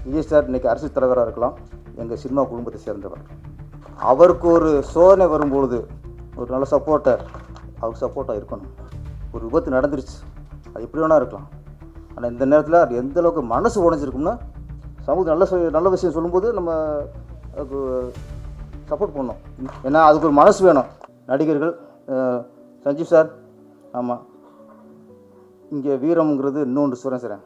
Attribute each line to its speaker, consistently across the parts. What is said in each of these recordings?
Speaker 1: Vijay sir இன்றைக்கி அரசியல் தலைவராக இருக்கலாம், எங்கள் சினிமா குடும்பத்தை சேர்ந்தவர். அவருக்கு ஒரு சோதனை வரும்பொழுது ஒரு நல்ல சப்போர்ட்டர், அவருக்கு சப்போர்ட்டாக இருக்கணும். ஒரு விபத்து நடந்துருச்சு, அது எப்படி வேணால் இருக்கலாம். ஆனால் இந்த நேரத்தில் அது எந்த அளவுக்கு மனசு உடைஞ்சிருக்கும்னா, சமூகத்தில் நல்ல விஷயம் சொல்லும்போது நம்ம அதுக்கு சப்போர்ட் பண்ணணும். ஏன்னா அதுக்கு ஒரு மனசு வேணும். நடிகர்கள் சஞ்சீவ் சார், ஆமாம், இங்கே வீரம்ங்கிறது இன்னொன்று சொல்கிறேன் சார்.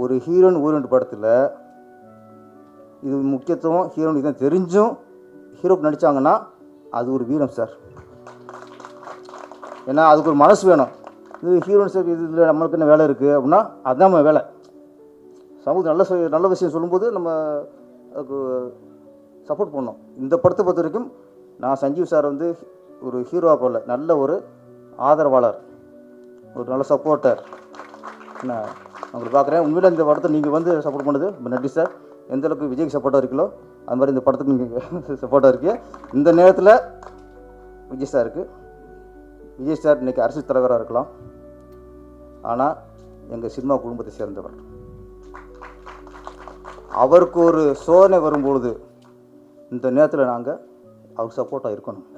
Speaker 1: ஒரு ஹீரோயின் ஊரண்டு படத்தில் இது முக்கியத்துவம் ஹீரோனுக்கு தான் தெரிஞ்சும் ஹீரோக்கு நடித்தாங்கன்னா அது ஒரு வீரம் சார். ஏன்னா அதுக்கு ஒரு மனசு வேணும். இது ஹீரோயின் சார், இதில் நம்மளுக்கு என்ன வேலை இருக்குது அப்படின்னா அதுதான் நம்ம வேலை. சமூகத்தில் நல்ல விஷயம் சொல்லும்போது நம்ம அதுக்கு சப்போர்ட் பண்ணணும். இந்த படத்தை பொறுத்த வரைக்கும் நான் சஞ்சீவ் சார் வந்து ஒரு ஹீரோவாக போகல, நல்ல ஒரு ஆதரவாளர், ஒரு நல்ல சப்போர்ட்டர். நான் உங்களுக்கு பார்க்குறேன். உண்மையில் இந்த படத்தை நீங்கள் வந்து சப்போர்ட் பண்ணுது நன்றி சார். எந்த அளவுக்கு விஜய்க்கு சப்போர்ட்டாக இருக்கீங்களோ அது மாதிரி இந்த படத்துக்கு நீங்கள் சப்போர்ட்டாக இருக்கீங்க. இந்த நேரத்தில் விஜய் சார் இன்றைக்கி அரசியல் தலைவராக இருக்கலாம், ஆனால் எங்கள் சினிமா குடும்பத்தை சேர்ந்தவர். அவருக்கு ஒரு சோதனை வரும்பொழுது இந்த நேரத்தில் நாங்கள் அவருக்கு சப்போர்ட்டாக இருக்கணும்.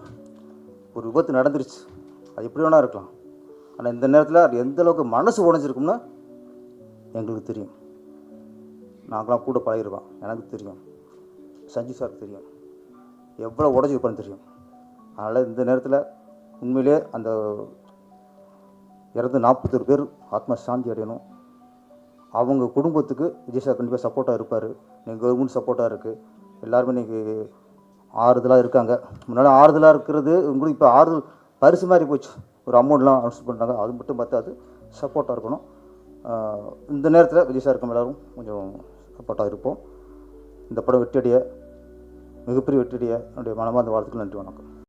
Speaker 1: ஒரு விபத்து நடந்துருச்சு, அது எப்படி வேணால் இருக்கலாம். ஆனால் இந்த நேரத்தில் அது எந்த அளவுக்கு மனசு உடைஞ்சிருக்கும்னா எங்களுக்கு தெரியும். நாங்களாம் கூட பழகிருக்கோம், எனக்கு தெரியும், சஞ்சீவ் சாருக்கு தெரியும், எவ்வளோ உடஞ்சிருப்பான்னு தெரியும். அதனால் இந்த நேரத்தில் உண்மையிலே அந்த இறந்து 41 பேர் ஆத்மா சாந்தி அடையணும். அவங்க குடும்பத்துக்கு விஜய் சார் கண்டிப்பாக சப்போர்ட்டாக இருப்பார். நீங்கள் கவர்மெண்ட் சப்போர்ட்டாக இருக்குது, எல்லாருமே இன்றைக்கி ஆறுதலாக இருக்காங்க. முன்னால் ஆறுதலாக இருக்கிறது உங்களுக்கு இப்போ ஆறுதல் பரிசு மாதிரி போச்சு. ஒரு அமௌண்ட்லாம் அனௌன்ஸ் பண்ணுறாங்க, அது மட்டும் பார்த்தாது சப்போர்ட்டாக இருக்கணும். இந்த நேரத்தில் விஜய் சார் இருக்கும் எல்லோரும் கொஞ்சம் சப்போர்ட்டாக இருப்போம். இந்த படம் வெற்றியடைய, மிகப்பெரிய வெற்றியடைய என்னுடைய மனமார்ந்த வாழ்த்துக்கள். நன்றி, வணக்கம்.